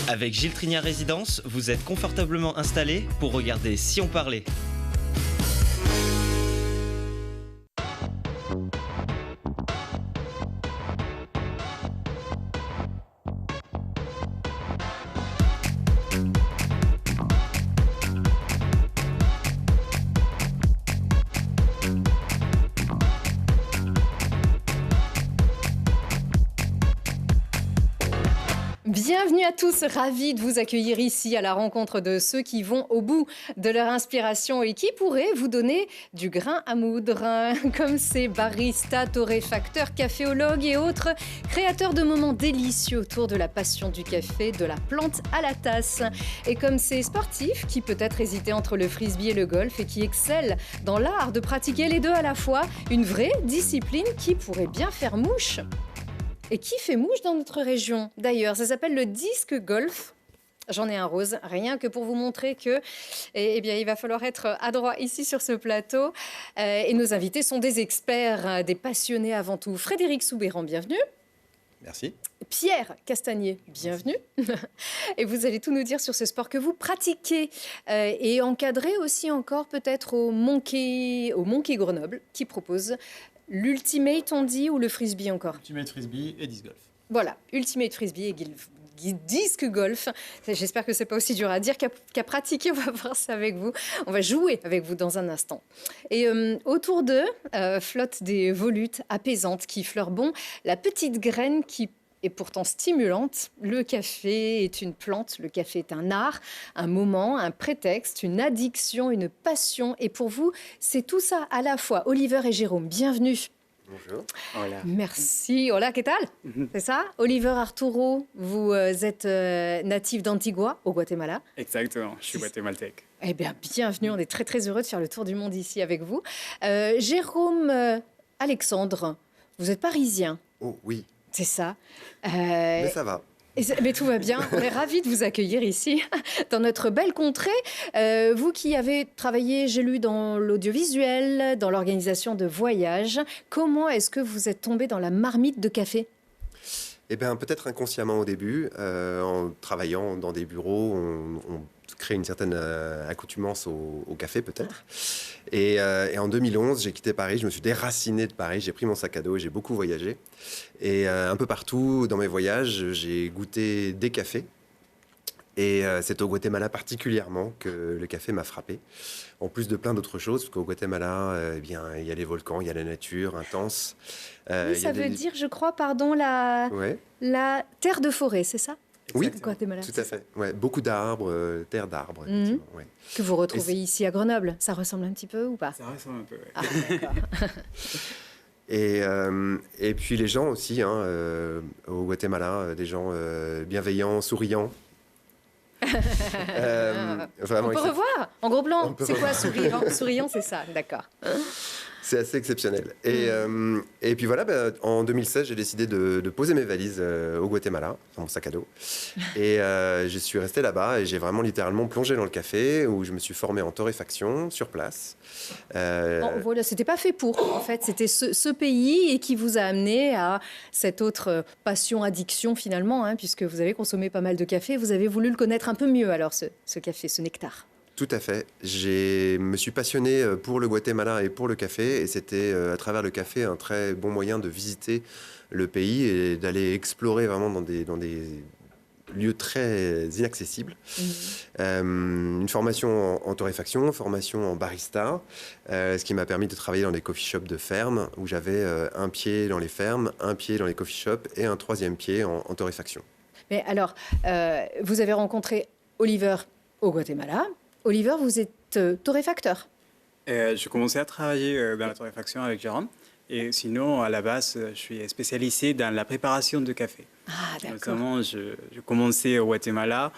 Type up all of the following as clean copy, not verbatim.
Avec Gilles Trignard Résidence, vous êtes confortablement installé pour regarder Si on parlait. Bienvenue à tous, ravis de vous accueillir ici à la rencontre de ceux qui vont au bout de leur inspiration et qui pourraient vous donner du grain à moudre, comme ces baristas, torréfacteurs, caféologues et autres créateurs de moments délicieux autour de la passion du café, de la plante à la tasse. Et comme ces sportifs qui peut-être hésitaient entre le frisbee et le golf et qui excellent dans l'art de pratiquer les deux à la fois, une vraie discipline qui pourrait bien faire mouche. Et qui fait mouche dans notre région d'ailleurs? Ça s'appelle le disque golf. J'en ai un rose, rien que pour vous montrer que, eh bien, il va falloir être adroit ici sur ce plateau. Et nos invités sont des experts, des passionnés avant tout. Frédéric Soubéran, bienvenue. Merci. Pierre Castagnier, bienvenue. Et vous allez tout nous dire sur ce sport que vous pratiquez et encadré aussi encore peut-être au Monkey Grenoble, qui propose l'Ultimate, on dit, ou le frisbee encore? Ultimate Frisbee et disc golf. Voilà, Ultimate Frisbee et disque golf. J'espère que c'est pas aussi dur à dire qu'à pratiquer. On va voir ça avec vous. On va jouer avec vous dans un instant. Et autour d'eux, flottent des volutes apaisantes qui fleurent bon la petite graine qui est pourtant stimulante. Le café est une plante, le café est un art, un moment, un prétexte, une addiction, une passion. Et pour vous, c'est tout ça à la fois. Oliver et Jérôme, bienvenue. Bonjour. Hola. Merci. Hola, ¿qué tal? C'est ça? Oliver Arturo, vous êtes natif d'Antigua, au Guatemala. Exactement, je suis guatémaltèque. Eh bien, bienvenue. On est très, très heureux de faire le tour du monde ici avec vous. Jérôme Alexandre, vous êtes parisien. Oh oui, C'est ça. mais ça va. Mais tout va bien. On est ravis de vous accueillir ici, dans notre belle contrée. Vous qui avez travaillé, j'ai lu, dans l'audiovisuel, dans l'organisation de voyages, comment est-ce que vous êtes tombé dans la marmite de café? Eh bien, peut-être inconsciemment au début, en travaillant dans des bureaux, on crée une certaine accoutumance au café peut-être. Et en 2011, j'ai quitté Paris, je me suis déraciné de Paris, j'ai pris mon sac à dos et j'ai beaucoup voyagé. Et un peu partout dans mes voyages, j'ai goûté des cafés. Et c'est au Guatemala particulièrement que le café m'a frappé. En plus de plein d'autres choses, parce qu'au Guatemala, eh bien, il y a les volcans, il y a la nature intense. Oui, ça veut dire, je crois, pardon, la terre de forêt, c'est ça? Oui, Guatemala, tout à fait. Ouais, beaucoup d'arbres, terre d'arbres, effectivement. Ouais. Que vous retrouvez ici à Grenoble. Ça ressemble un petit peu ou pas? Ça ressemble un peu, ouais. Ah, d'accord. Et puis les gens aussi, au Guatemala, des gens bienveillants, souriants. On peut revoir en gros blanc. C'est quoi souriant? Souriant, c'est ça, d'accord. C'est assez exceptionnel. Et puis voilà, en 2016, j'ai décidé de poser mes valises au Guatemala, dans mon sac à dos. Et je suis resté là-bas et j'ai vraiment littéralement plongé dans le café où je me suis formé en torréfaction sur place. Voilà, c'était pas fait pour, en fait. C'était ce pays et qui vous a amené à cette autre passion, addiction finalement, puisque vous avez consommé pas mal de café. Vous avez voulu le connaître un peu mieux alors, ce café, ce nectar. Tout à fait. Je me suis passionné pour le Guatemala et pour le café. Et c'était, à travers le café, un très bon moyen de visiter le pays et d'aller explorer vraiment dans des lieux très inaccessibles. Une formation en torréfaction, torréfaction en barista, ce qui m'a permis de travailler dans des coffee shops de ferme, où j'avais un pied dans les fermes, un pied dans les coffee shops et un troisième pied en torréfaction. Mais alors, vous avez rencontré Oliver au Guatemala. Oliver, vous êtes torréfacteur. Je commençais à travailler dans la torréfaction avec Jérôme. Et sinon, à la base, je suis spécialisé dans la préparation de café. Ah, d'accord. Notamment, je commençais au Guatemala,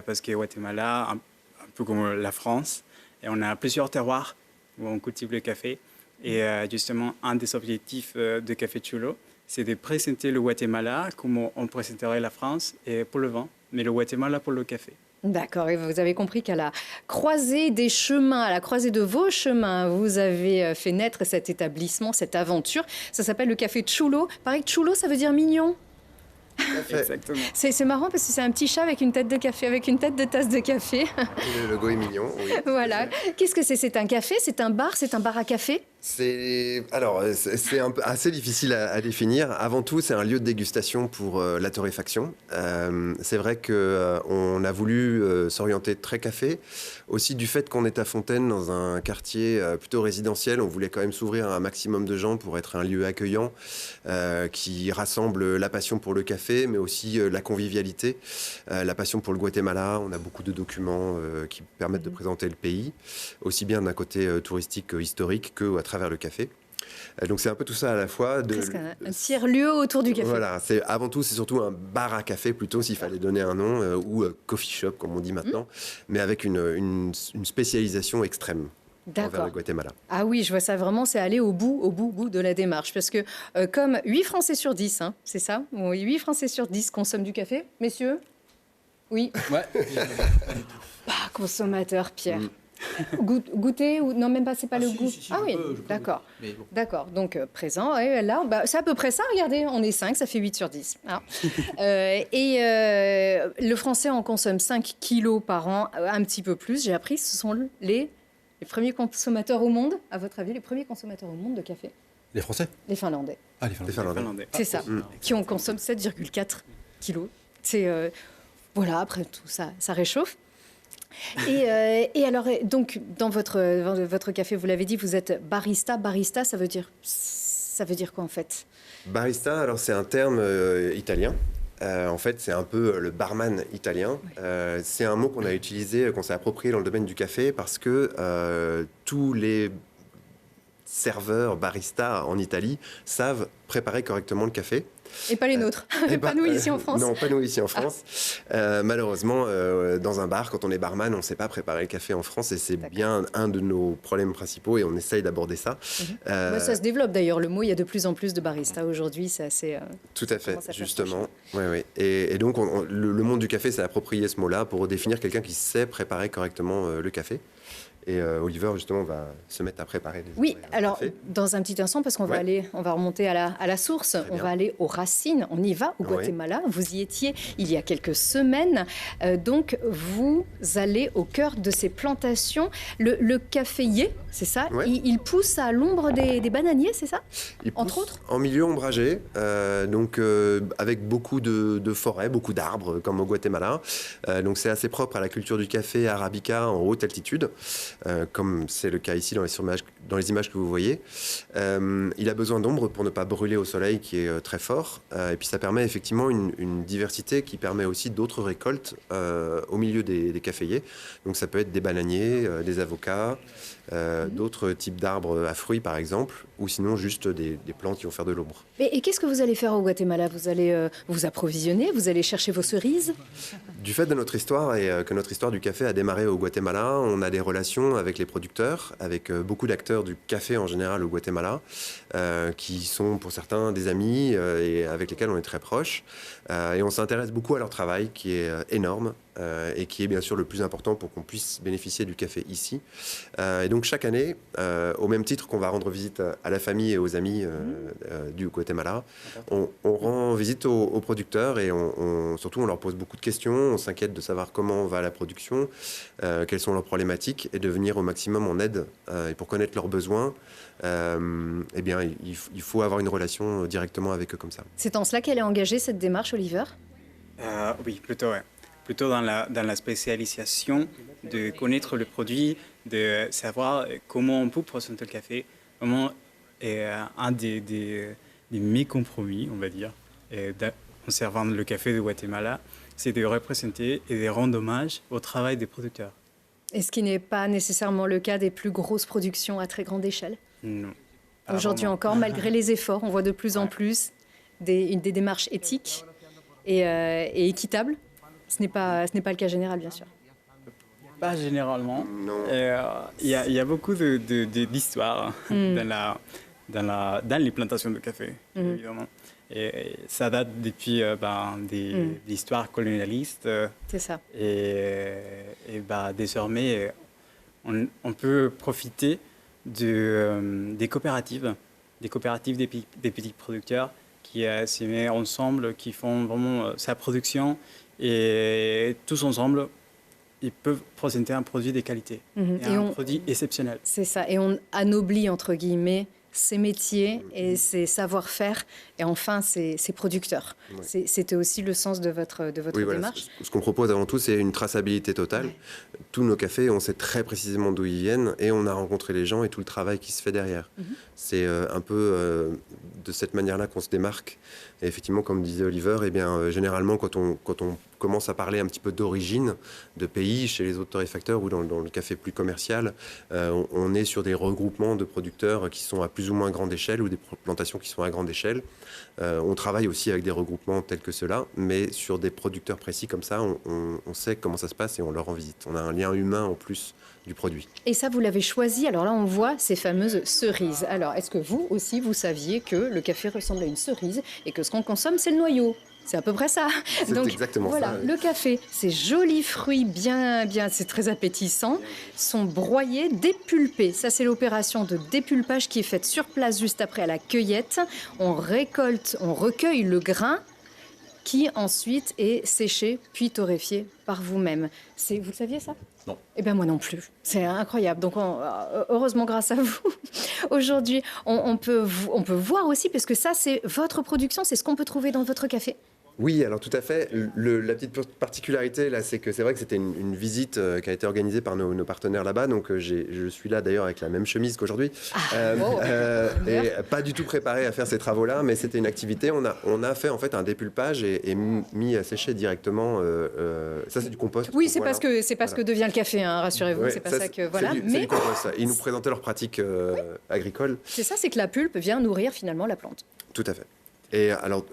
parce que Guatemala, un peu comme la France, et on a plusieurs terroirs où on cultive le café. Et justement, un des objectifs de Café Chulo, c'est de présenter le Guatemala comme on présenterait la France et pour le vin, mais le Guatemala pour le café. D'accord, et vous avez compris qu'à la croisée des chemins, à la croisée de vos chemins, vous avez fait naître cet établissement, cette aventure. Ça s'appelle le Café Chulo. Pareil, Chulo, ça veut dire mignon. Exactement. C'est marrant parce que c'est un petit chat avec une tête de café, avec une tête de tasse de café. Le logo est mignon, oui. Voilà. Qu'est-ce que c'est? C'est un café? C'est un bar? C'est un bar à café? C'est un peu assez difficile à définir. Avant tout, c'est un lieu de dégustation pour la torréfaction. C'est vrai qu'on a voulu s'orienter très café. Aussi du fait qu'on est à Fontaine, dans un quartier plutôt résidentiel, on voulait quand même s'ouvrir à un maximum de gens pour être un lieu accueillant qui rassemble la passion pour le café, mais aussi la convivialité, la passion pour le Guatemala. On a beaucoup de documents qui permettent de présenter le pays, aussi bien d'un côté touristique, historique, qu'à travers le café. Donc c'est un peu tout ça à la fois. Presque un tiers-lieu autour du café. Voilà, avant tout, c'est surtout un bar à café plutôt, s'il fallait donner un nom, ou coffee shop, comme on dit maintenant, mais avec une spécialisation extrême envers le Guatemala. Ah oui, je vois ça vraiment, c'est aller au bout de la démarche. Parce que comme 8 Français sur 10, hein, c'est ça? Oui, 8 Français sur 10 consomment du café, messieurs? Oui. Ouais. Pas consommateur, Pierre. Goûter ou non, même pas, c'est pas le si, goût. si, Ah oui, je peux d'accord. goûter. Bon. D'accord, donc présent, et là, c'est à peu près ça, regardez, on est 5, ça fait 8 sur 10. Hein. Le français en consomme 5 kilos par an, un petit peu plus, j'ai appris, ce sont les premiers consommateurs au monde, à votre avis, les premiers consommateurs au monde de café? Les Français? Les Finlandais. Ah, les Finlandais. C'est ça, qui en consomment 7,4 kilos. C'est, voilà, après tout ça, ça réchauffe. Et alors, donc, dans votre café, vous l'avez dit, vous êtes barista. Barista, ça veut dire quoi en fait? Barista, alors c'est un terme italien. En fait, c'est un peu le barman italien. C'est un mot qu'on a utilisé, qu'on s'est approprié dans le domaine du café parce que tous les serveurs baristas en Italie savent préparer correctement le café. Et pas les nôtres, pas nous ici en France. Non, pas nous ici en France. Malheureusement, dans un bar, quand on est barman, on ne sait pas préparer le café en France et c'est bien un de nos problèmes principaux et on essaye d'aborder ça. Ça se développe d'ailleurs, le mot, il y a de plus en plus de baristas aujourd'hui, c'est assez... Tout à fait, justement. Et donc, le monde du café s'est approprié ce mot-là pour définir quelqu'un qui sait préparer correctement le café. Et Oliver, justement, va se mettre à préparer des Oui, alors, dans un petit instant, parce qu'on va on va remonter à la source, on va aller aux racines, on y va, au Guatemala. Vous y étiez il y a quelques semaines. Donc, vous allez au cœur de ces plantations. Le caféier, c'est ça? Il pousse à l'ombre des bananiers, c'est ça? Entre autres? En milieu ombragé, donc avec beaucoup de forêts, beaucoup d'arbres, comme au Guatemala. Donc, c'est assez propre à la culture du café arabica en haute altitude. Comme c'est le cas ici dans les images que vous voyez. Il a besoin d'ombre pour ne pas brûler au soleil qui est très fort. Et puis ça permet effectivement une diversité qui permet aussi d'autres récoltes au milieu des caféiers. Donc ça peut être des bananiers, des avocats, d'autres types d'arbres à fruits par exemple, ou sinon juste des plantes qui vont faire de l'ombre. Et qu'est-ce que vous allez faire au Guatemala? Vous allez vous approvisionner? Vous allez chercher vos cerises? Du fait de notre histoire et que notre histoire du café a démarré au Guatemala, on a des relations avec les producteurs, avec beaucoup d'acteurs du café en général au Guatemala, qui sont pour certains des amis et avec lesquels on est très proches. Et on s'intéresse beaucoup à leur travail qui est énorme et qui est bien sûr le plus important pour qu'on puisse bénéficier du café ici. Et donc chaque année, au même titre qu'on va rendre visite à la famille et aux amis du Guatemala, on rend visite aux producteurs et surtout on leur pose beaucoup de questions, on s'inquiète de savoir comment va la production, quelles sont leurs problématiques et de venir au maximum en aide. Et pour connaître leurs besoins, eh bien, il faut avoir une relation directement avec eux comme ça. C'est en cela qu'elle est engagée, cette démarche, Oliver? Oui, plutôt, ouais. Plutôt dans la spécialisation, de connaître le produit, de savoir comment on peut présenter le café. Vraiment, un des mes compromis, on va dire, en servant le café de Guatemala, c'est de représenter et de rendre hommage au travail des producteurs. Et ce qui n'est pas nécessairement le cas des plus grosses productions à très grande échelle? Non. Aujourd'hui encore, malgré les efforts, on voit de plus en plus des démarches éthiques et équitables. Ce n'est pas le cas général, bien sûr. Pas généralement. Il y a beaucoup d'histoires dans les plantations de café, évidemment. Et ça date depuis des histoires colonialistes. C'est ça. Et désormais, on peut profiter des coopératives, des petits producteurs qui se met ensemble, qui font vraiment sa production. Et tous ensemble, ils peuvent présenter un produit de qualité, produit exceptionnel. C'est ça, et on anoblit, entre guillemets, ces métiers et ces savoir-faire, et enfin ces producteurs. Ouais. C'était aussi le sens de votre oui, démarche. Ce qu'on propose avant tout, c'est une traçabilité totale. Ouais. Tous nos cafés, on sait très précisément d'où ils viennent, et on a rencontré les gens et tout le travail qui se fait derrière. C'est un peu de cette manière-là qu'on se démarque. Et effectivement, comme disait Oliver, eh bien, généralement, quand on commence à parler un petit peu d'origine, de pays, chez les autres torréfacteurs ou dans le café plus commercial, on est sur des regroupements de producteurs qui sont à plus ou moins grande échelle ou des plantations qui sont à grande échelle. On travaille aussi avec des regroupements tels que ceux-là, mais sur des producteurs précis comme ça, on sait comment ça se passe et on leur rend visite. On a un lien humain en plus du produit. Et ça, vous l'avez choisi. Alors là, on voit ces fameuses cerises. Alors, est-ce que vous aussi, vous saviez que le café ressemble à une cerise et que ce qu'on consomme, c'est le noyau ? C'est à peu près ça. C'est donc, exactement voilà, ça. Le café, ces jolis fruits bien, c'est très appétissant, sont broyés, dépulpés. Ça, c'est l'opération de dépulpage qui est faite sur place juste après à la cueillette. On recueille le grain qui ensuite est séché puis torréfié par vous-même. Vous le saviez ça ? Non. Eh bien, moi non plus. C'est incroyable. Donc, heureusement, grâce à vous, aujourd'hui, on peut voir aussi, parce que ça, c'est votre production, c'est ce qu'on peut trouver dans votre café. Oui, alors tout à fait. La petite particularité, là, c'est que c'est vrai que c'était une visite qui a été organisée par nos partenaires là-bas. Donc, je suis là d'ailleurs avec la même chemise qu'aujourd'hui. Et pas du tout préparé à faire ces travaux-là, mais c'était une activité. On a fait en fait un dépulpage et mis à sécher directement. Ça, c'est du compost. Oui, c'est pas ce que devient le café, hein, rassurez-vous. Ouais, c'est pas ça que. Voilà. C'est du compost. Ils nous présentaient leurs pratiques agricoles. C'est ça, c'est que la pulpe vient nourrir finalement la plante. Tout à fait. Et alors,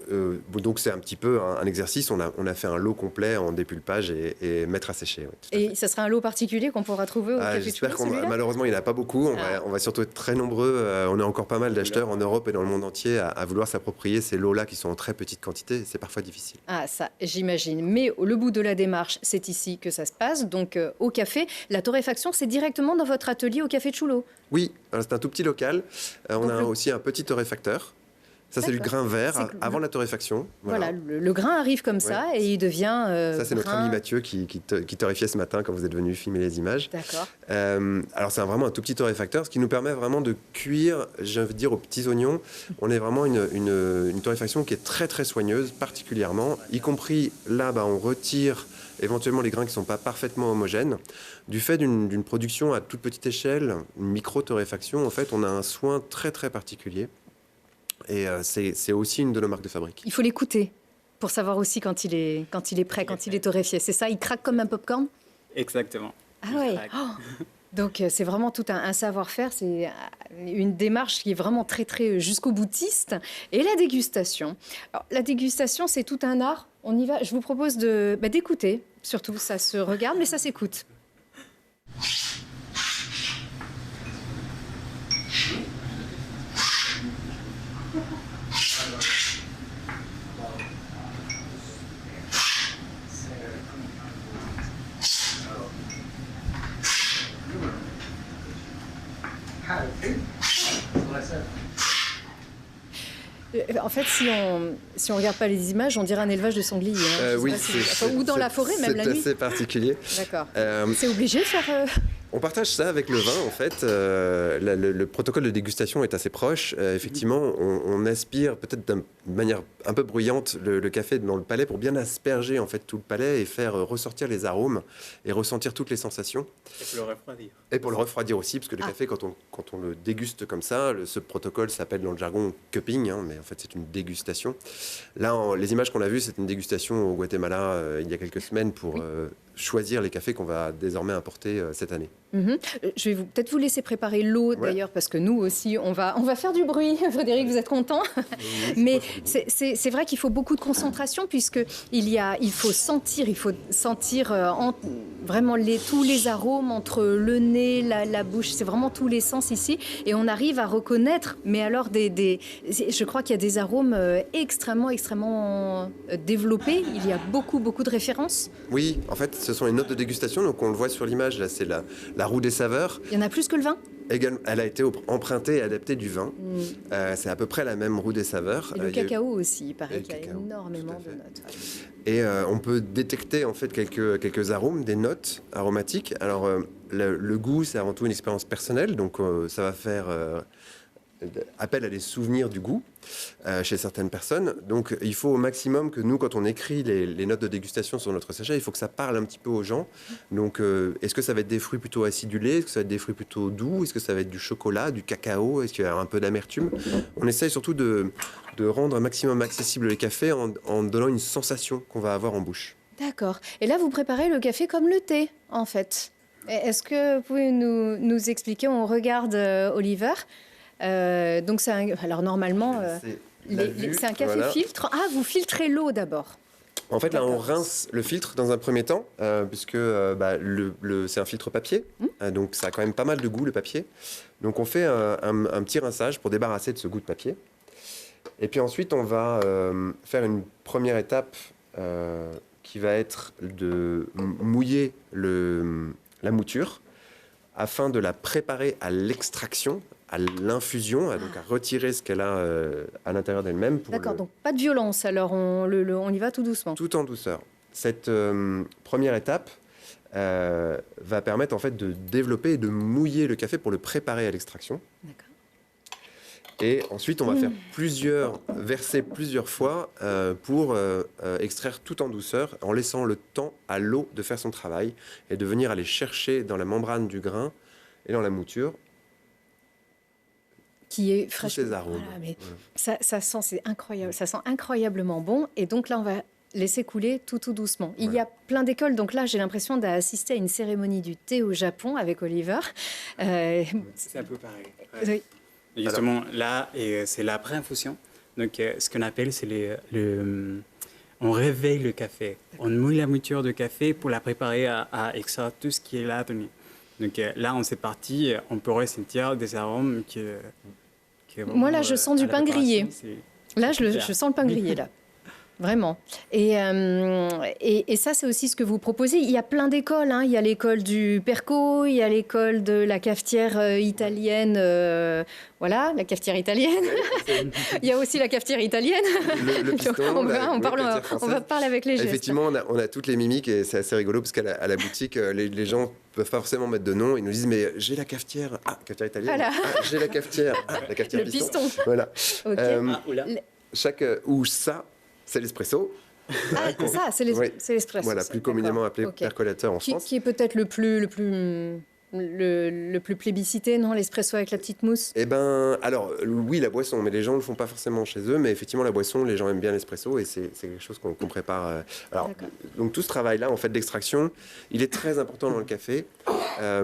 donc c'est un petit peu un exercice. On a fait un lot complet en dépulpage et mettre à sécher. Ouais, et ça sera un lot particulier qu'on pourra trouver au café j'espère Chulo, malheureusement, il n'y en a pas beaucoup. On va surtout être très nombreux. On a encore pas mal d'acheteurs en Europe et dans le monde entier à vouloir s'approprier ces lots-là qui sont en très petite quantité. C'est parfois difficile. Ah, ça, j'imagine. Mais le bout de la démarche, c'est ici que ça se passe. Donc, au café, la torréfaction, c'est directement dans votre atelier au café Chulo. Oui, c'est un tout petit local. On a aussi un petit torréfacteur. Ça, c'est du grain vert avant la torréfaction. Voilà, le grain arrive comme ça et il devient ça, c'est notre ami Mathieu qui torréfiait ce matin quand vous êtes venu filmer les images. D'accord. Alors, c'est vraiment un tout petit torréfacteur, ce qui nous permet vraiment de cuire, j'ai envie de dire, aux petits oignons. On est vraiment une torréfaction qui est très, très soigneuse, particulièrement. Y compris, là, on retire éventuellement les grains qui ne sont pas parfaitement homogènes. Du fait d'une production à toute petite échelle, une micro-torréfaction, en fait, on a un soin très, très particulier. Et c'est aussi une de nos marques de fabrique. Il faut l'écouter pour savoir aussi quand il est prêt, quand il est torréfié. C'est ça, il craque comme un popcorn ? Exactement. Ah oui. Donc c'est vraiment tout un savoir-faire. C'est une démarche qui est vraiment très très jusqu'au boutiste. Et la dégustation. Alors, la dégustation, c'est tout un art. On y va. Je vous propose d'écouter. Surtout, ça se regarde, mais ça s'écoute. En fait, si on regarde pas les images, on dirait un élevage de sangliers. Oui, ou dans la forêt, même la nuit. C'est assez particulier. D'accord. C'est obligé de faire... On partage ça avec le vin, en fait. Le protocole de dégustation est assez proche. Effectivement, on aspire peut-être d'une manière un peu bruyante le café dans le palais pour bien asperger en fait tout le palais et faire ressortir les arômes et ressentir toutes les sensations. Et pour le refroidir. Et pour le refroidir aussi, parce que le café, quand on le déguste comme ça, ce protocole s'appelle dans le jargon cupping, mais en fait c'est une dégustation. Là, les images qu'on a vues, c'est une dégustation au Guatemala il y a quelques semaines pour choisir les cafés qu'on va désormais importer cette année. Je vais peut-être vous laisser préparer l'eau d'ailleurs, parce que nous aussi, on va faire du bruit. Frédéric, vous êtes content? Mais c'est vrai qu'il faut beaucoup de concentration, puisqu'il faut sentir vraiment tous les arômes entre le nez, la bouche. C'est vraiment tous les sens ici. Et on arrive à reconnaître, mais alors je crois qu'il y a des arômes extrêmement développés. Il y a beaucoup de références. Oui, en fait, ce sont les notes de dégustation. Donc on le voit sur l'image, là, c'est la roue des saveurs. Il y en a plus que le vin? Elle a été empruntée et adaptée du vin. C'est à peu près la même roue des saveurs. Et le cacao aussi, il paraît le qu'il y a cacao, énormément tout à de fait. notes. Et on peut détecter en fait quelques arômes, des notes aromatiques. Alors le goût, c'est avant tout une expérience personnelle, donc ça va faire appel à des souvenirs du goût chez certaines personnes. Donc il faut au maximum que nous, quand on écrit les notes de dégustation sur notre sachet, il faut que ça parle un petit peu aux gens. Donc est-ce que ça va être des fruits plutôt acidulés? Est-ce que ça va être des fruits plutôt doux? Est-ce que ça va être du chocolat, du cacao? Est-ce qu'il y a un peu d'amertume? On essaye surtout de rendre un maximum accessible les cafés en donnant une sensation qu'on va avoir en bouche. D'accord. Et là, vous préparez le café comme le thé, en fait. Est-ce que vous pouvez nous expliquer? On regarde Oliver. Donc, alors normalement, c'est un café filtre. Ah, vous filtrez l'eau d'abord. En fait, là, on rince le filtre dans un premier temps, puisque c'est un filtre papier. Donc, ça a quand même pas mal de goût, le papier. Donc, on fait un petit rinçage pour débarrasser de ce goût de papier. Et puis ensuite, on va faire une première étape qui va être de mouiller la mouture afin de la préparer à l'extraction, à l'infusion, donc à retirer ce qu'elle a à l'intérieur d'elle-même. D'accord, donc pas de violence, alors on y va tout doucement. Tout en douceur. Cette première étape va permettre en fait de développer et de mouiller le café pour le préparer à l'extraction. D'accord. Et ensuite, on va faire verser plusieurs fois pour extraire tout en douceur, en laissant le temps à l'eau de faire son travail et de venir aller chercher dans la membrane du grain et dans la mouture qui est fraîche. Tous ces arômes. Voilà, mais ça sent, c'est incroyable, ça sent incroyablement bon. Et donc là, on va laisser couler tout doucement. Il y a plein d'écoles, donc là, j'ai l'impression d'assister à une cérémonie du thé au Japon avec Oliver. C'est un peu pareil. Ouais. Oui. Et justement, là, c'est la pré-infusion. Donc, ce qu'on appelle, c'est on réveille le café. On mouille la mouture de café pour la préparer à extraire tout ce qui est là donné. Donc là, on s'est parti, on peut ressentir des arômes qui moi, là, je sens du pain grillé. Là, je sens le pain grillé, là. Vraiment. Et ça, c'est aussi ce que vous proposez. Il y a plein d'écoles. Hein. Il y a l'école du Perco, il y a l'école de la cafetière italienne. Voilà, la cafetière italienne. Il y a aussi la cafetière italienne. Le piston, on va parler avec les gestes. Effectivement, on a toutes les mimiques et c'est assez rigolo parce qu'à la boutique, les gens ne peuvent pas forcément mettre de nom. Ils nous disent, mais j'ai la cafetière. Ah, cafetière italienne. Voilà. Ah, j'ai la cafetière. Ah, la cafetière le piston. Voilà. Okay. Ou ça. C'est l'espresso. Ah, ça, c'est l'espresso. Voilà, plus communément appelé percolateur en France. Qui est peut-être le plus plébiscité, non? L'espresso avec la petite mousse? Eh ben, alors, oui, la boisson, mais les gens ne le font pas forcément chez eux. Mais effectivement, la boisson, les gens aiment bien l'espresso et c'est quelque chose qu'on prépare. Alors, donc tout ce travail-là, en fait, d'extraction, il est très important dans le café,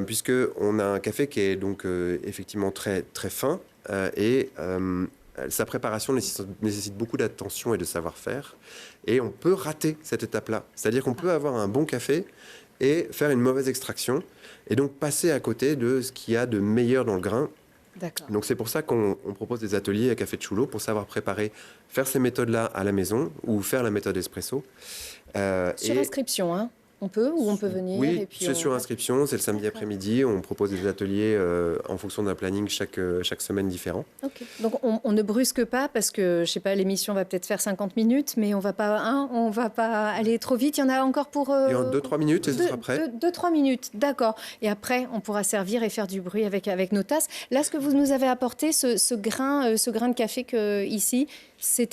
puisqu'on a un café qui est donc effectivement très, très fin et sa préparation nécessite beaucoup d'attention et de savoir-faire. Et on peut rater cette étape-là. C'est-à-dire qu'on peut avoir un bon café et faire une mauvaise extraction. Et donc passer à côté de ce qu'il y a de meilleur dans le grain. Donc c'est pour ça qu'on propose des ateliers à Café Chulo pour savoir préparer, faire ces méthodes-là à la maison ou faire la méthode espresso. Sur inscription, hein? On peut venir? Oui, c'est sur inscription, c'est le samedi après-midi. On propose des ateliers en fonction d'un planning chaque semaine différent. Okay. Donc on ne brusque pas parce que, je sais pas, l'émission va peut-être faire 50 minutes, mais on va pas aller trop vite. Il y en a encore pour... Il y a 2-3 minutes et ce sera prêt. 2-3 minutes, d'accord. Et après, on pourra servir et faire du bruit avec nos tasses. Là, ce que vous nous avez apporté, ce grain de café ici, c'est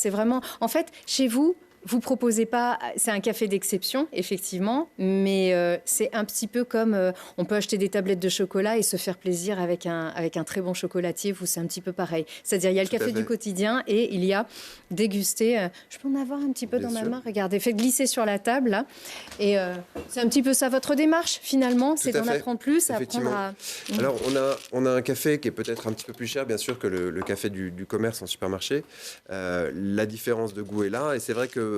vraiment... En fait, chez vous... Vous proposez pas, c'est un café d'exception, effectivement, mais c'est un petit peu comme on peut acheter des tablettes de chocolat et se faire plaisir avec un très bon chocolatier. Vous, c'est un petit peu pareil. C'est-à-dire, il y a le café du quotidien et il y a déguster. Je peux en avoir un petit peu dans ma main. Regardez, faites glisser sur la table, là. Et c'est un petit peu ça votre démarche, finalement, c'est d'en apprendre plus, apprendre à... Alors, on a un café qui est peut-être un petit peu plus cher, bien sûr, que le café du commerce en supermarché. La différence de goût est là, et c'est vrai que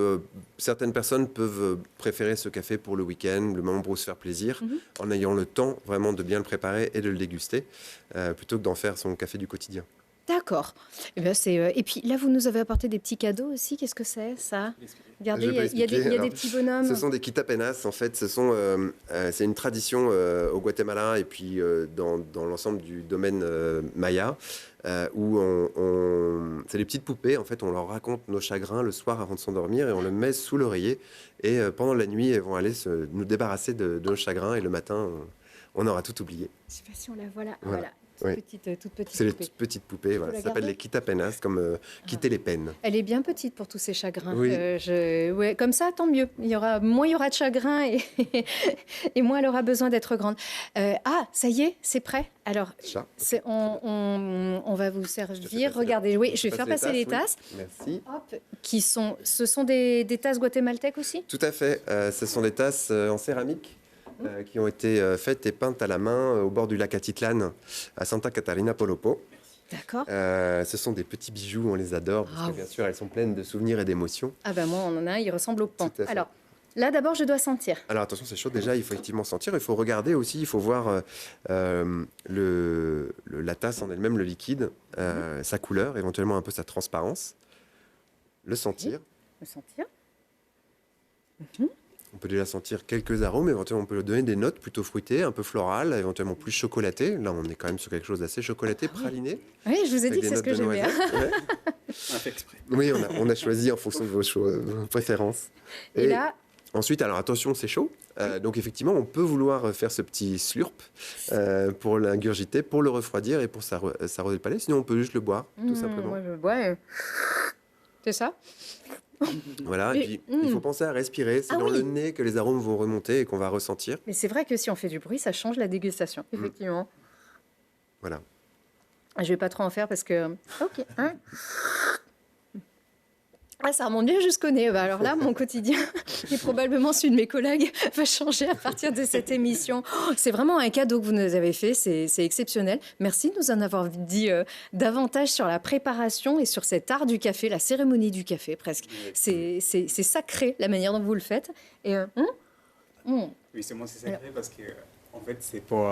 certaines personnes peuvent préférer ce café pour le week-end, le moment pour se faire plaisir, en ayant le temps vraiment de bien le préparer et de le déguster, plutôt que d'en faire son café du quotidien. D'accord. Eh bien, et puis là, vous nous avez apporté des petits cadeaux aussi. Qu'est-ce que c'est, ça? Regardez, Je il y peux a, il y a des, expliquer. il y a des Alors, petits bonhommes. Ce sont des quitapenas, en fait. C'est une tradition au Guatemala et puis dans l'ensemble du domaine maya, où c'est des petites poupées. En fait, on leur raconte nos chagrins le soir avant de s'endormir et on le met sous l'oreiller. Et pendant la nuit, elles vont aller nous débarrasser de nos chagrins et le matin, on aura tout oublié. Je sais pas si on la voit là. Voilà. Voilà. Oui. Toute petite C'est les poupée. toutes petites poupées. Voilà. la Ça s'appelle garder les quitapenas, comme quitter les peines. Elle est bien petite pour tous ces chagrins. Oui. Ouais, comme ça, tant mieux. Moins il y aura de chagrin et moins elle aura besoin d'être grande. Ça y est, c'est prêt. Alors, Chat. on va vous servir. passer Regardez, oui, je vais faire passer les tasses. Oui. Merci. Hop, ce sont des tasses guatémaltèques aussi? Tout à fait. Ce sont des tasses en céramique qui ont été faites et peintes à la main au bord du lac Atitlan, à Santa Catarina Polopo. D'accord. Ce sont des petits bijoux, on les adore, parce que bien sûr, elles sont pleines de souvenirs et d'émotions. Ah ben moi, on en a un, il ressemble au pan. Tout à fait. Alors, là, d'abord, je dois sentir. Alors attention, c'est chaud. Déjà, il faut effectivement sentir. Il faut regarder aussi. Il faut voir la tasse en elle-même, le liquide, sa couleur, éventuellement un peu sa transparence. Le sentir. Le sentir. On peut déjà sentir quelques arômes. Éventuellement, on peut lui donner des notes plutôt fruitées, un peu florales, éventuellement plus chocolatées. Là, on est quand même sur quelque chose d'assez chocolaté, praliné. Oui, je vous ai dit avec que des c'est ce que notes de j'aimais. noisettes. Ouais. On a fait exprès. Oui, on a choisi en fonction de vos préférences. Et là, Ensuite, alors attention, c'est chaud. Donc effectivement, on peut vouloir faire ce petit slurp pour l'ingurgiter, pour le refroidir et pour s'arroser le palais. Sinon, on peut juste le boire, tout simplement. moi, je bois. C'est ça? Voilà. Et puis, il faut penser à respirer. C'est Ah dans oui. le nez que les arômes vont remonter et qu'on va ressentir. Mais c'est vrai que si on fait du bruit, ça change la dégustation, effectivement. Voilà. Je vais pas trop en faire parce que... Ok. Hein. Ah, ça remonte bien jusqu'au nez. Bah, alors là, mon quotidien, et probablement celui de mes collègues, va changer à partir de cette émission. Oh, c'est vraiment un cadeau que vous nous avez fait. C'est exceptionnel. Merci de nous en avoir dit davantage sur la préparation et sur cet art du café, la cérémonie du café presque. C'est sacré la manière dont vous le faites. Et, Oui, c'est moi, c'est sacré parce que en fait, c'est pour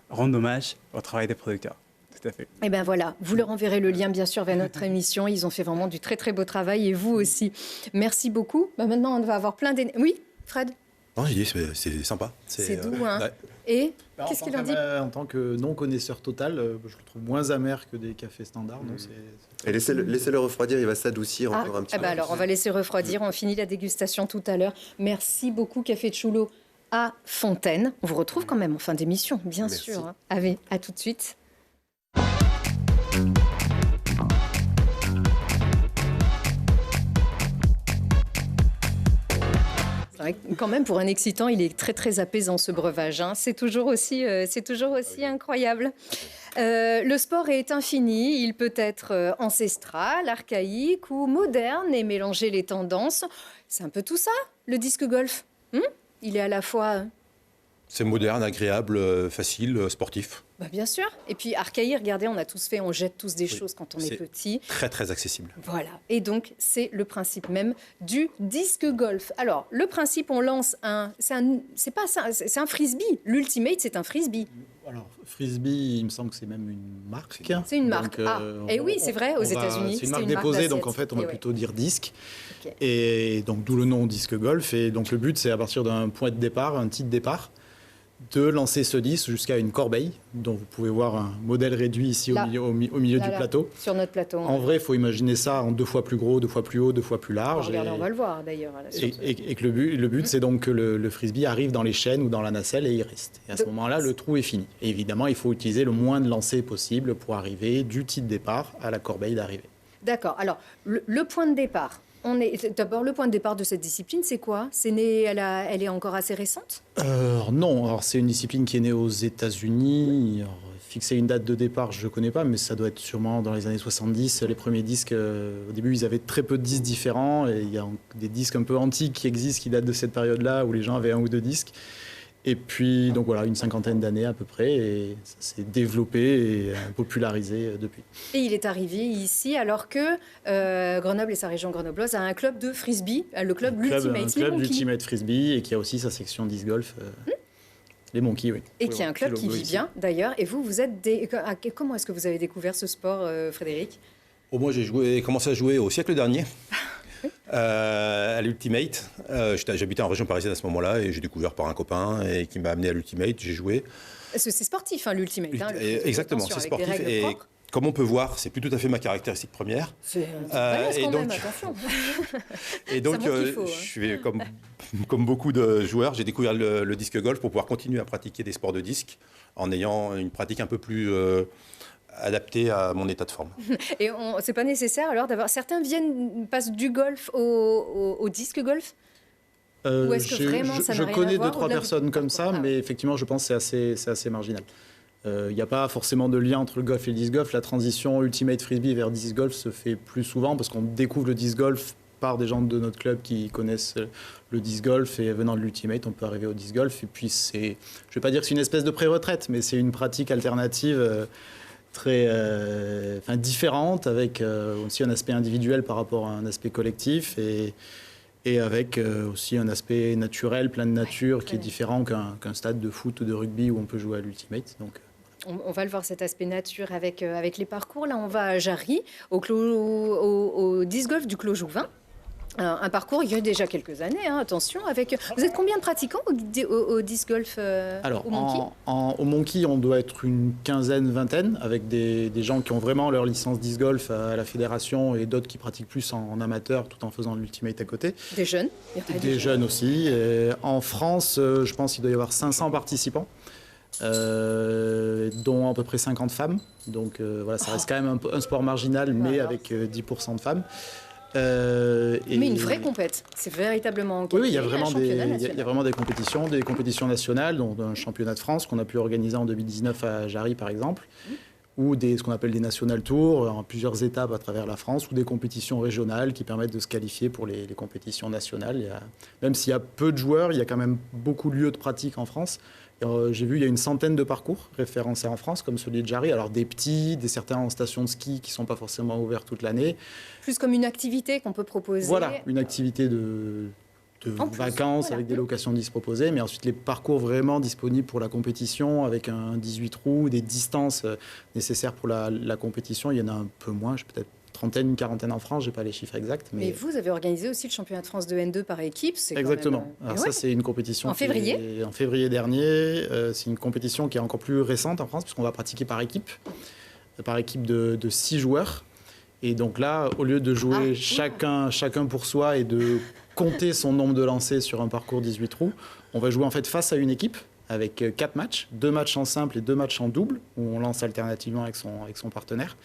rendre hommage au travail des producteurs. Tout à fait. Et ben voilà, vous leur enverrez le lien bien sûr vers notre émission. Ils ont fait vraiment du très très beau travail et vous aussi. Merci beaucoup. Ben maintenant, on va avoir plein d'énergie. Oui, Fred? Non, j'ai dit, c'est sympa. C'est doux, hein. ouais. Et Alors, qu'est-ce qu'il en dit? En tant que non-connaisseur total, je le trouve moins amer que des cafés standards. Non, Et laissez-le refroidir, il va s'adoucir encore un petit peu. Alors, on va laisser refroidir. On finit la dégustation tout à l'heure. Merci beaucoup, Café de Chulo à Fontaine. On vous retrouve quand même en fin d'émission, bien Merci. sûr. Hein. Allez, à tout de suite. C'est vrai que quand même, pour un excitant, il est très très apaisant ce breuvage. Hein. C'est toujours aussi incroyable. Le sport est infini. Il peut être ancestral, archaïque ou moderne et mélanger les tendances. C'est un peu tout ça, le disque golf. Il est à la fois... C'est moderne, agréable, facile, sportif. Bah bien sûr. Et puis archaïque, regardez, on a tous fait, on jette tous des Oui. choses quand on est C'est petit. Très, très accessible. Voilà. Et donc, c'est le principe même du disque golf. Alors, le principe, on lance c'est un frisbee. L'Ultimate, c'est un frisbee. Alors, Frisbee, il me semble que c'est même une marque. C'est une marque. Et oui, c'est vrai, aux États-Unis, C'est c'était une marque une marque déposée, donc en d'assiette. fait, on va Et ouais. plutôt dire disque. Ok. Et donc, d'où le nom disque golf. Et donc, le but, c'est à partir d'un point de départ, un titre de départ, de lancer ce disque jusqu'à une corbeille, dont vous pouvez voir un modèle réduit ici Là. au milieu Là, du là, plateau. Sur notre plateau. En vrai, il faut imaginer ça en 2 fois plus gros, 2 fois plus haut, 2 fois plus large. Regardez, Et- on va le voir d'ailleurs. là, sur ce- Et que le but c'est donc que le frisbee arrive dans les chaînes ou dans la nacelle et il reste. Et à ce Donc- moment-là, le trou est fini. Et évidemment, il faut utiliser le moins de lancers possible pour arriver du titre départ à la corbeille d'arrivée. D'accord. Alors, le point de départ. D'abord, le point de départ de cette discipline, c'est quoi? C'est né, elle est encore assez récente? Non, alors c'est une discipline qui est née aux États-Unis. Alors, fixer une date de départ, je ne connais pas, mais ça doit être sûrement dans les années 70. Les premiers disques, au début, ils avaient très peu de disques différents. Et il y a des disques un peu antiques qui existent, qui datent de cette période-là, où les gens avaient 1 ou 2 disques. Et puis, donc voilà, une 50aine d'années à peu près. Et ça s'est développé et popularisé depuis. Et il est arrivé ici alors que Grenoble et sa région grenobloise a un club de frisbee, le club Un l'Ultimate. club d'Ultimate Frisbee et qui a aussi sa section disc golf. Les Monkeys, oui. Et qui est un club Petit qui logo vit ici. bien, d'ailleurs. Et vous êtes comment est-ce que vous avez découvert ce sport, Frédéric? Moi, j'ai commencé à jouer au siècle dernier. À l'Ultimate. J'habitais en région parisienne à ce moment-là et j'ai découvert par un copain et qui m'a amené à l'Ultimate. J'ai joué. Parce que c'est sportif, hein, l'Ultimate. Hein, le foot. Exactement, Attention, c'est avec des sportif. règles Et propres. comme on peut voir, c'est plus tout à fait ma caractéristique première. C'est balèze et quand même, donc- attention. Et donc, montre qu'il faut, je hein. suis comme beaucoup de joueurs, j'ai découvert le disque golf pour pouvoir continuer à pratiquer des sports de disque en ayant une pratique un peu plus adaptée à mon état de forme. Et c'est pas nécessaire alors d'avoir. Certains passent du golf au disque golf. Ou est-ce que vraiment, ça n'a je rien à connais voir 2-3 au-delà du personnes comme ça, parcours? Ah mais ouais. effectivement, je pense que c'est assez marginal. Il n'y a pas forcément de lien entre le golf et le disc golf. La transition Ultimate Frisbee vers disc golf se fait plus souvent parce qu'on découvre le disc golf par des gens de notre club qui connaissent le disc golf et venant de l'Ultimate, on peut arriver au disc golf. Et puis, je ne vais pas dire que c'est une espèce de pré-retraite, mais c'est une pratique alternative très différente avec aussi un aspect individuel par rapport à un aspect collectif et avec aussi un aspect naturel, plein de nature, qui est différent qu'un stade de foot ou de rugby où on peut jouer à l'Ultimate. Donc, On va le voir, cet aspect nature avec les parcours. Là, on va à Jarry, au disc golf du Clos Jouvin. Un parcours il y a déjà quelques années, hein, attention. Vous êtes combien de pratiquants au disc golf alors, au Monkey? au Monkey, on doit être une quinzaine, vingtaine, avec des gens qui ont vraiment leur licence disc golf à la fédération et d'autres qui pratiquent plus en amateur tout en faisant l'Ultimate à côté. Des jeunes. Il y en a Des jeunes aussi. Et en France, je pense qu'il doit y avoir 500 participants, dont à peu près 50 femmes. Donc voilà, ça reste quand même un sport marginal, mais Voilà. avec 10% de femmes. Mais une vraie compète. C'est véritablement Oui, encadré, il y a un vraiment championnat il y national. a vraiment des compétitions nationales, dont un championnat de France qu'on a pu organiser en 2019 à Jarry, par exemple, ou ce qu'on appelle des national tours, en plusieurs étapes à travers la France, ou des compétitions régionales qui permettent de se qualifier pour les compétitions nationales. Même s'il y a peu de joueurs, il y a quand même beaucoup de lieux de pratique en France. J'ai vu, il y a une centaine de parcours référencés en France, comme celui de Jarry. Alors des petits, certains en station de ski qui ne sont pas forcément ouverts toute l'année. Plus comme une activité qu'on peut proposer. Voilà, une activité de En plus, vacances voilà. avec des locations disproposées, mais ensuite les parcours vraiment disponibles pour la compétition avec un 18 trous, des distances nécessaires pour la compétition. Il y en a un peu moins, j'ai peut-être une quarantaine en France, je n'ai pas les chiffres exacts. Mais vous avez organisé aussi le championnat de France de N2 par équipe. C'est Exactement. Quand même... Alors Et ça, ouais. c'est une compétition En février. en février dernier. C'est une compétition qui est encore plus récente en France, puisqu'on va pratiquer par équipe de 6 joueurs. Et donc là, au lieu de jouer chacun pour soi et de compter son nombre de lancers sur un parcours 18 trous, on va jouer en fait face à une équipe avec 4 matchs, 2 matchs en simple et 2 matchs en double, où on lance alternativement avec son partenaire.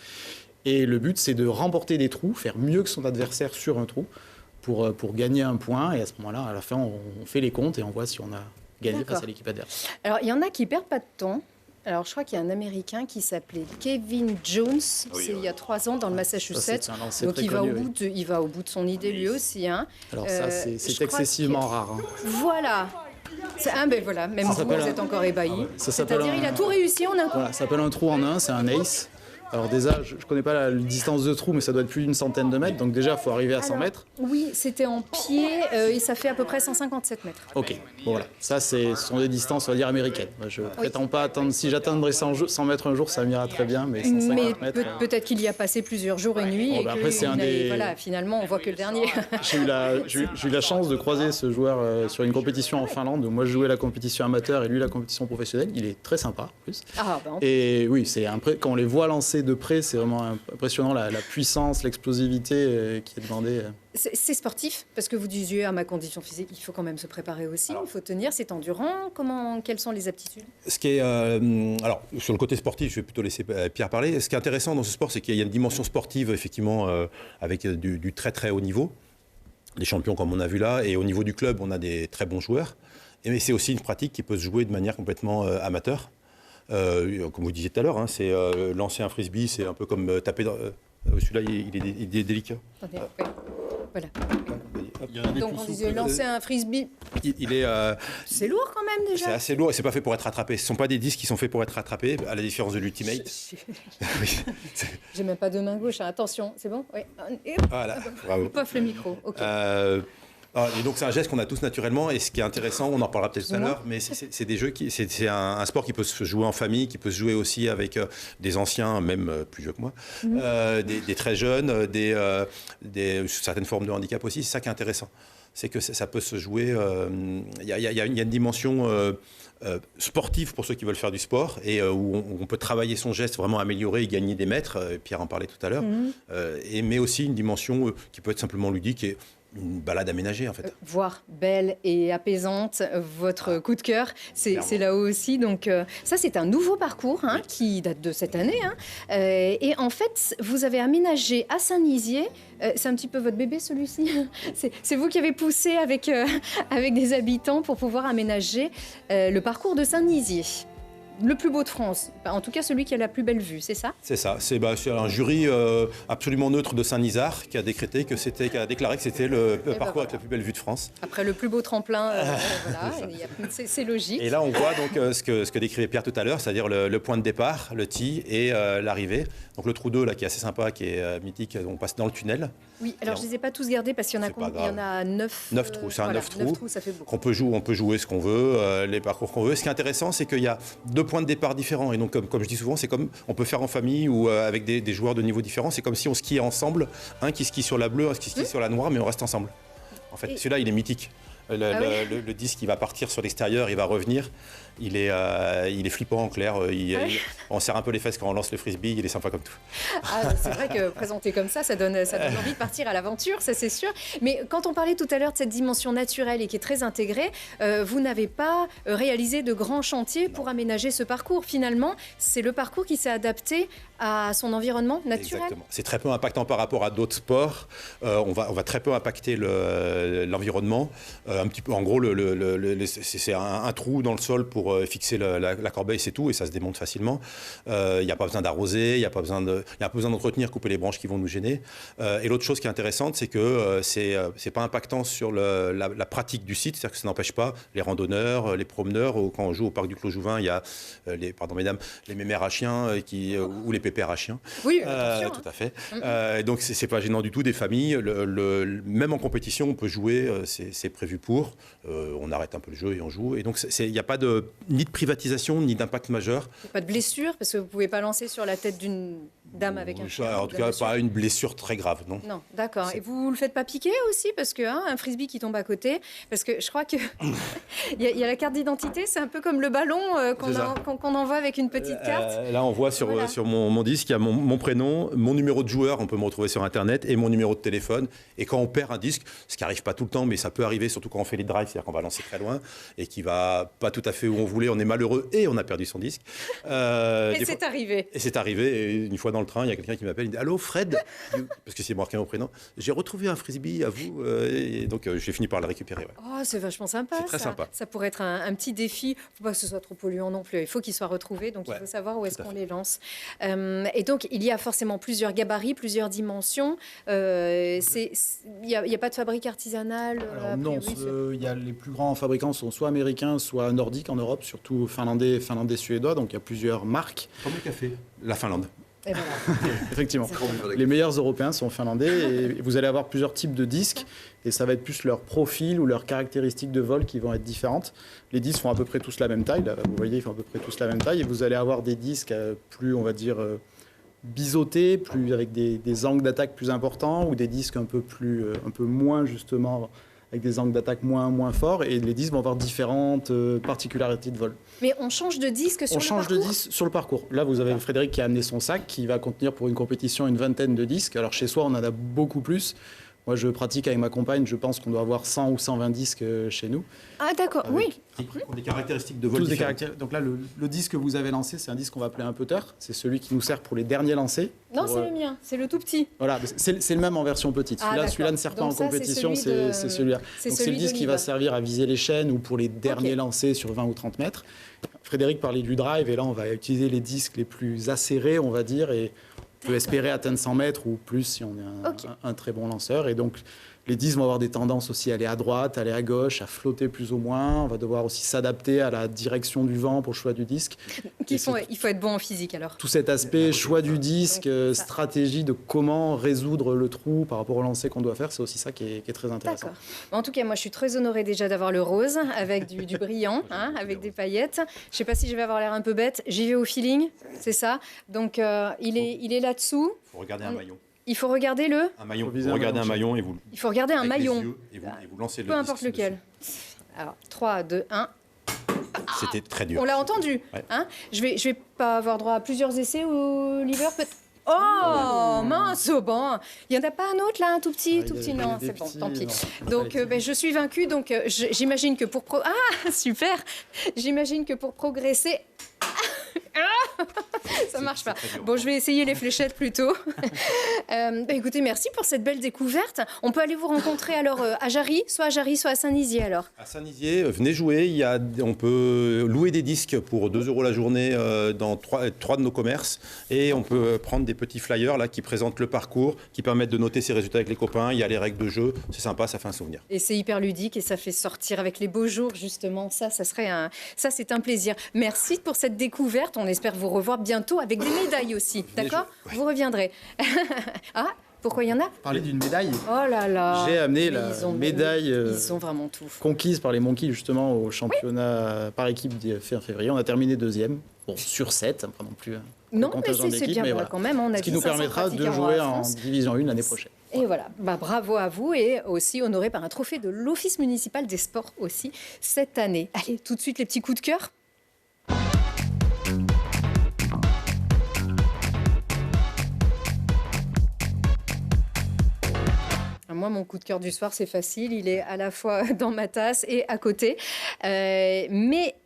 Et le but, c'est de remporter des trous, faire mieux que son adversaire sur un trou pour gagner un point. Et à ce moment-là, à la fin, on fait les comptes et on voit si on a gagné D'accord. face à l'équipe adverse. Alors, il y en a qui perdent pas de temps. Alors, je crois qu'il y a un Américain qui s'appelait Kevin Jones. C'est il y a 3 ans dans le Ça, Massachusetts. c'est un lancer Donc, très il va, connu, oui. il va au bout de son idée lui aussi. Hein. Alors ça, je c'est crois excessivement que- rare. Hein. Voilà. Ben voilà, même Ça vous, s'appelle vous êtes encore ébahi. Ça s'appelle C'est-à-dire, il a tout réussi en un coup. Voilà, ça s'appelle un trou en un, c'est un ace. Alors déjà, je ne connais pas la distance de trou, mais ça doit être plus d'une centaine de mètres. Donc déjà, il faut arriver à 100 Alors, mètres. Oui, c'était en pied et ça fait à peu près 157 mètres. Ok, bon voilà. Ça, ce sont des distances, on va dire, américaines. Moi, je ne prétends pas attendre. Si j'atteindrais 100 mètres un jour, ça m'ira très bien, mais 150 Mais mètres... peut-être qu'il y a passé plusieurs jours et nuits. Bon, Et ben que après, c'est il un n'avait- des- Voilà, finalement, on voit que le dernier. J'ai eu la chance de croiser ce joueur sur une compétition en Finlande, où moi je jouais la compétition amateur et lui la compétition professionnelle. Il est très sympa en plus. Ah, ben, Et oui, quand on les voit lancer de près, c'est vraiment impressionnant la puissance, l'explosivité qui est demandée. c'est sportif, parce que vous disiez à ma condition physique, il faut quand même se préparer aussi, il faut tenir, c'est endurant. Quelles sont les aptitudes? Ce qui est, alors, sur le côté sportif, je vais plutôt laisser Pierre parler. Ce qui est intéressant dans ce sport, c'est qu'il y a une dimension sportive, effectivement, avec du très très haut niveau. Des champions comme on a vu là. Et au niveau du club, on a des très bons joueurs. Mais c'est aussi une pratique qui peut se jouer de manière complètement amateur. Comme vous disiez tout à l'heure, hein, c'est lancer un frisbee, c'est un peu comme taper dans... celui-là, il est délicat. Attendez, ouais. Voilà. Il y en a des Donc plus on disait souples. lancer un frisbee, Il est... c'est lourd quand même c'est déjà. assez lourd et c'est pas fait pour être rattrapé. Ce ne sont pas des disques qui sont faits pour être rattrapés, à la différence de l'Ultimate. Oui. J'ai même pas de main gauche, hein. Attention, c'est bon? Oui. Et Voilà, bravo. pof le micro, ok. Et donc c'est un geste qu'on a tous naturellement, et ce qui est intéressant, on en parlera peut-être tout à l'heure, mais c'est des jeux c'est un sport qui peut se jouer en famille, qui peut se jouer aussi avec des anciens, même plus vieux que moi, des très jeunes, certaines formes de handicap aussi. C'est ça qui est intéressant, c'est que ça peut se jouer. Il y a une dimension sportive pour ceux qui veulent faire du sport, et où on peut travailler son geste, vraiment améliorer et gagner des mètres. Pierre en parlait tout à l'heure, mais aussi une dimension qui peut être simplement ludique et une balade aménagée en fait. Voire belle et apaisante, votre coup de cœur, c'est là-haut aussi. Donc ça, c'est un nouveau parcours qui date de cette année. Et en fait, vous avez aménagé à Saint-Nizier. C'est un petit peu votre bébé, celui-ci. C'est vous qui avez poussé avec des habitants pour pouvoir aménager le parcours de Saint-Nizier. Le plus beau de France, en tout cas celui qui a la plus belle vue, c'est ça? C'est ça, c'est un jury absolument neutre de Saint-Nizard qui a déclaré que c'était le parcours avec la plus belle vue de France. Après le plus beau tremplin, voilà, c'est logique. Et là on voit donc ce que décrivait Pierre tout à l'heure, c'est-à-dire le point de départ, le tee et l'arrivée. Donc le trou d'eau là qui est assez sympa, qui est mythique, on passe dans le tunnel. Oui, alors je ne les ai pas tous gardés parce qu'il y en a 9. 9 trous, c'est un 9 trous. 9 trous, ça fait beaucoup. On peut jouer ce qu'on veut, les parcours qu'on veut. Ce qui est intéressant, c'est qu'il y a 2 points de départ différents. Et donc, comme je dis souvent, c'est comme on peut faire en famille ou avec des joueurs de niveaux différents. C'est comme si on skiait ensemble, un qui skie sur la bleue, un qui skie sur la noire, mais on reste ensemble. En fait, celui-là, il est mythique. Le disque, il va partir sur l'extérieur, il va revenir. Il est flippant en clair. On serre un peu les fesses quand on lance le frisbee. Il est sympa comme tout. C'est vrai que présenté comme ça donne envie de partir à l'aventure, ça c'est sûr. Mais quand on parlait tout à l'heure de cette dimension naturelle et qui est très intégrée, vous n'avez pas réalisé de grands chantiers pour aménager ce parcours. Finalement, c'est le parcours qui s'est adapté à son environnement naturel. Exactement. C'est très peu impactant par rapport à d'autres sports. On va très peu impacter l'environnement. Un petit peu, en gros, c'est un trou dans le sol pour fixer la corbeille, c'est tout, et ça se démonte facilement. Il n'y a pas besoin d'arroser, il y a pas besoin d'entretenir, couper les branches qui vont nous gêner. Et l'autre chose qui est intéressante, c'est que c'est pas impactant sur la pratique du site, c'est-à-dire que ça n'empêche pas les randonneurs, les promeneurs. Quand on joue au parc du Clos Jouvin, il y a les mémères à chiens ou les pépères à chiens. Oui, tout à fait. Donc c'est pas gênant du tout. Des familles, même en compétition, on peut jouer. C'est prévu pour. On arrête un peu le jeu et on joue. Et donc il n'y a pas ni de privatisation, ni d'impact majeur. Pas de blessure, parce que vous ne pouvez pas lancer sur la tête d'une dame avec un chien. En tout cas, pas une blessure très grave, non. Non, d'accord. Et vous ne le faites pas piquer aussi, parce que un frisbee qui tombe à côté, parce que je crois que il y a la carte d'identité, c'est un peu comme le ballon qu'on envoie avec une petite carte. Là, on voit sur mon disque, il y a mon prénom, mon numéro de joueur, on peut me retrouver sur Internet, et mon numéro de téléphone. Et quand on perd un disque, ce qui n'arrive pas tout le temps, mais ça peut arriver, surtout quand on fait les drives, c'est-à-dire qu'on va lancer très loin et qui va pas tout à fait où on voulait, on est malheureux et on a perdu son disque. Et c'est arrivé. Et c'est arrivé. Et une fois dans le train, il y a quelqu'un qui m'appelle, il dit « Allô, Fred ?» Parce que c'est marqué mon prénom. « J'ai retrouvé un frisbee à vous. » Et donc, j'ai fini par le récupérer. Ouais. Oh, c'est vachement sympa. C'est très sympa. Ça pourrait être un petit défi. Il ne faut pas que ce soit trop polluant non plus. Il faut qu'ils soient retrouvés. Donc, il faut savoir où est-ce qu'on les lance. Et donc, il y a forcément plusieurs gabarits, plusieurs dimensions. Il n'y a pas de fabrique artisanale. Non, les plus grands fabricants sont soit américains, soit nordiques en Europe, surtout finlandais, suédois. Donc, il y a plusieurs marques. Comme le café. La Finlande. Et voilà. Effectivement. Les meilleurs Européens sont finlandais et vous allez avoir plusieurs types de disques et ça va être plus leur profil ou leurs caractéristiques de vol qui vont être différentes. Les disques font à peu près tous la même taille. Là, vous voyez, ils font à peu près tous la même taille et vous allez avoir des disques plus, on va dire, biseautés, plus avec des angles d'attaque plus importants ou des disques un peu moins justement avec des angles d'attaque moins forts et les disques vont avoir différentes particularités de vol. Mais on change de disque sur le parcours ? On change de disque sur le parcours. Là, vous avez Frédéric qui a amené son sac, qui va contenir pour une compétition une 20aine de disques. Alors chez soi, on en a beaucoup plus. Moi, je pratique avec ma compagne, je pense qu'on doit avoir 100 ou 120 disques chez nous. Ah d'accord, oui. Des caractéristiques de vol différentes. Donc là, le disque que vous avez lancé, c'est un disque qu'on va appeler un putter. C'est celui qui nous sert pour les derniers lancers. Non, c'est le mien, c'est le tout petit. Voilà, c'est le même en version petite. Celui-là ne sert pas en compétition, c'est celui-là. Donc c'est le disque qui va servir à viser les chaînes ou pour les derniers lancers sur 20 ou 30 mètres. Frédéric parlait du drive et là, on va utiliser les disques les plus acérés, on va dire, et on peut espérer atteindre 100 mètres ou plus si on est un très bon lanceur. Et donc, Les disques vont avoir des tendances aussi à aller à droite, à aller à gauche, à flotter plus ou moins. On va devoir aussi s'adapter à la direction du vent pour le choix du disque. Il faut être bon en physique alors. Tout cet aspect choix du disque, stratégie de comment résoudre le trou par rapport au lancer qu'on doit faire, c'est aussi ça qui est très intéressant. D'accord. En tout cas, moi, je suis très honorée déjà d'avoir le rose avec du brillant, hein, avec des paillettes. Je ne sais pas si je vais avoir l'air un peu bête. J'y vais au feeling, c'est ça. Donc, il est là-dessous. Il faut regarder un maillon. Il faut regarder le... Un maillon. Vous regardez un maillon et vous... Il faut regarder un avec les maillon. yeux et vous lancez le Peu importe disque lequel. Alors, 3, 2, 1. dessus. C'était très dur. On l'a entendu. Ouais. Hein, je vais pas avoir droit à plusieurs essais, Oliver, peut-être. Oh, mince, bon. Il n'y en a pas un autre là, un tout petit, non, c'est bon, tant pis. Donc, je suis vaincue, donc j'imagine que pour... Ah, super. J'imagine que pour progresser... Ça marche pas. Bon, je vais essayer les fléchettes plutôt. Écoutez, merci pour cette belle découverte. On peut aller vous rencontrer alors à Jarry, soit à Saint-Nizier alors. À Saint-Nizier, venez jouer. On peut louer des disques pour 2 € la journée dans 3 de nos commerces. Et on peut prendre des petits flyers là, qui présentent le parcours, qui permettent de noter ses résultats avec les copains. Il y a les règles de jeu. C'est sympa, ça fait un souvenir. Et c'est hyper ludique et ça fait sortir avec les beaux jours, justement. Ça c'est un plaisir. Merci pour cette découverte. On espère vous revoir bientôt avec des médailles aussi. D'accord ? Ouais. Vous reviendrez. Ah, pourquoi il y en a ? Parler d'une médaille. Oh là là. J'ai amené Mais la ils ont- médaille Ils ont vraiment tout. conquise par les Monkeys justement au championnat par équipe fin février. On a terminé 2e, bon, sur 7, pas non plus. Non, mais contingent c'est d'équipe, bien mais voilà, voilà. quand même. On a Ce qui dit nous 500 permettra de pratiquants jouer en en France. Division 1 l'année prochaine. Et voilà, bravo à vous et aussi honoré par un trophée de l'Office municipal des sports aussi cette année. Allez, tout de suite les petits coups de cœur. Moi, mon coup de cœur du soir, c'est facile. Il est à la fois dans ma tasse et à côté. Mais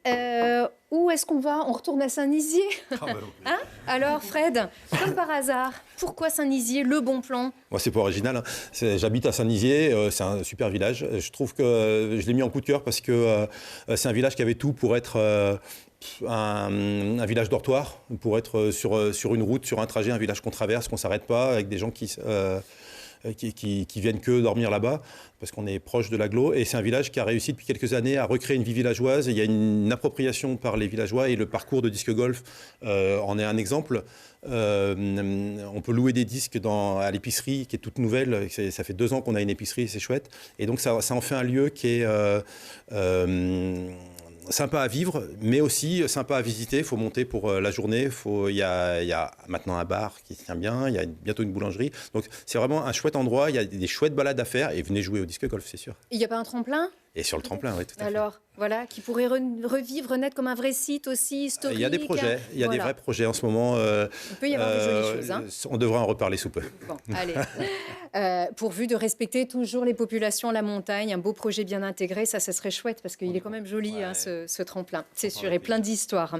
où est-ce qu'on va ? On retourne à Saint-Nizier. Hein ? Alors, Fred, comme par hasard, pourquoi Saint-Nizier, le bon plan ? Moi, c'est pas original. Hein. J'habite à Saint-Nizier. C'est un super village. Je trouve que je l'ai mis en coup de cœur parce que c'est un village qui avait tout pour être... un village dortoir, pour être sur une route, sur un trajet, un village qu'on traverse, qu'on ne s'arrête pas, avec des gens qui viennent que dormir là-bas, parce qu'on est proche de l'agglo. Et c'est un village qui a réussi depuis quelques années à recréer une vie villageoise. Il y a une appropriation par les villageois et le parcours de disque golf en est un exemple. On peut louer des disques à l'épicerie qui est toute nouvelle. Ça fait 2 ans qu'on a une épicerie, c'est chouette. Et donc ça en fait un lieu qui est... sympa à vivre, mais aussi sympa à visiter. Il faut monter pour la journée. Il y a maintenant un bar qui se tient bien. Il y a bientôt une boulangerie. Donc, c'est vraiment un chouette endroit. Il y a des chouettes balades à faire. Et venez jouer au disque golf, c'est sûr. Il n'y a pas un tremplin ? Et sur le tremplin, oui, tout à fait. Alors, voilà, qui pourrait revivre, renaître comme un vrai site aussi, historique. Il y a des projets. Il y a des vrais projets en ce moment. Il peut y avoir des jolies choses. Hein. On devrait en reparler sous peu. Bon, allez. Pourvu de respecter toujours les populations, la montagne, un beau projet bien intégré, ça serait chouette parce qu'il est quand même joli, Ouais. hein, ce tremplin, c'est sûr, et plein d'histoires.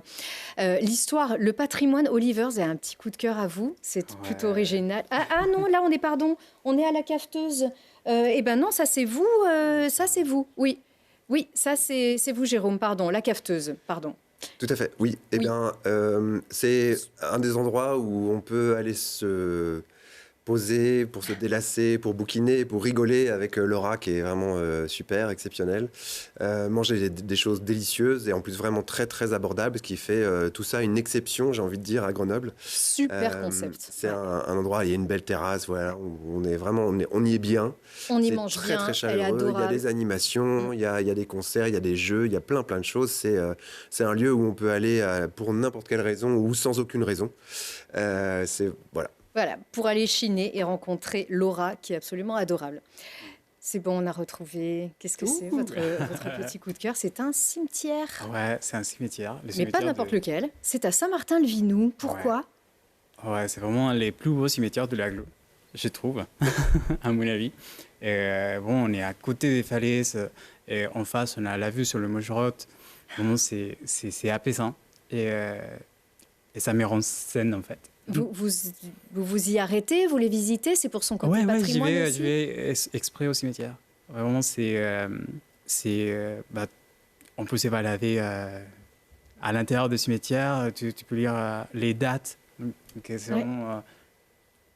L'histoire, le patrimoine Olivers, a un petit coup de cœur à vous, c'est plutôt original. Ah non, là on est à la cafeteuse. Eh ben non, ça c'est vous, oui. Oui, ça c'est vous Jérôme, pardon, la cafeteuse, pardon. Tout à fait, oui. Eh Oui. bien, c'est un des endroits où on peut aller se poser, pour se délasser, pour bouquiner, pour rigoler avec Laura qui est vraiment super, exceptionnelle. Manger des choses délicieuses et en plus vraiment très très abordables, ce qui fait tout ça une exception, j'ai envie de dire, à Grenoble. Super concept. C'est un endroit, il y a une belle terrasse, voilà, où on est vraiment, on y est bien. On y C'est mange très, bien, très elle est chaleureux. Il y a adorable. des animations, il y a des concerts, il y a des jeux, il y a plein de choses. C'est un lieu où on peut aller pour n'importe quelle raison ou sans aucune raison. Voilà. Voilà, pour aller chiner et rencontrer Laura, qui est absolument adorable. C'est bon, on a retrouvé... Qu'est-ce que c'est, votre petit coup de cœur ? C'est un cimetière. Ouais, c'est un cimetière. Mais pas n'importe lequel. C'est à Saint-Martin-le-Vinou. Pourquoi ? Ouais, c'est vraiment les plus beaux cimetières de l'agglo, je trouve, à mon avis. Et, bon, on est à côté des falaises et en face, on a la vue sur le Mogerotte. Vraiment, c'est apaisant et ça met en scène, en fait. Vous y arrêtez, vous les visitez, c'est pour son côté patrimoine aussi. j'y vais exprès au cimetière. Vraiment, on peut s'évader à l'intérieur du cimetière. Tu peux lire les dates. Donc, c'est vraiment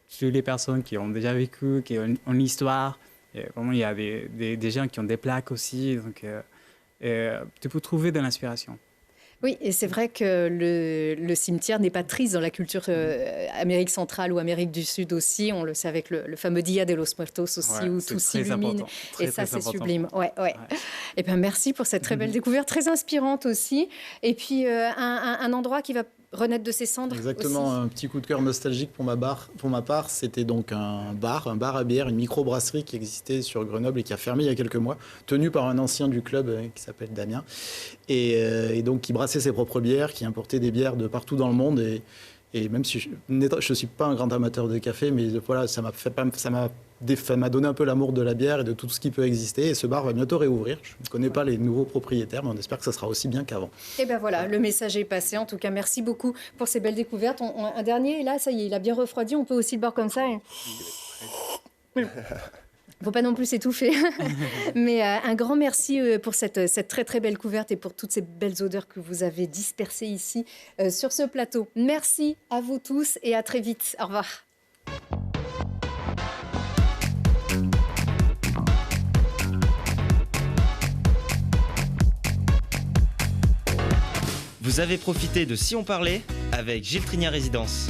toutes les personnes qui ont déjà vécu, qui ont une histoire. Et vraiment, il y a des gens qui ont des plaques aussi. Donc, tu peux trouver de l'inspiration. Oui, et c'est vrai que le cimetière n'est pas triste dans la culture Amérique centrale ou Amérique du Sud aussi. On le sait avec le fameux Dia de los Muertos aussi, où tout s'illumine. Et ça, c'est sublime. Ouais. Et ben, merci pour cette très belle découverte, très inspirante aussi. Et puis, un endroit qui va renaître de ses cendres. Exactement, aussi. un petit coup de cœur nostalgique pour ma part. C'était donc un bar à bière, une microbrasserie qui existait sur Grenoble et qui a fermé il y a quelques mois, tenu par un ancien du club qui s'appelle Damien, et donc qui brassait ses propres bières, qui importait des bières de partout dans le monde. Et même si je ne suis pas un grand amateur de café, mais voilà, ça m'a donné un peu l'amour de la bière et de tout ce qui peut exister. Et ce bar va bientôt réouvrir. Je ne connais pas les nouveaux propriétaires, mais on espère que ça sera aussi bien qu'avant. Et ben voilà, le message est passé. En tout cas, merci beaucoup pour ces belles découvertes. Un dernier, et là, ça y est, il a bien refroidi. On peut aussi le boire comme ça. Faut pas non plus s'étouffer. Mais un grand merci pour cette très très belle couverte et pour toutes ces belles odeurs que vous avez dispersées ici sur ce plateau. Merci à vous tous et à très vite. Au revoir. Vous avez profité de Si on parlait avec Gilles Trigna Résidence.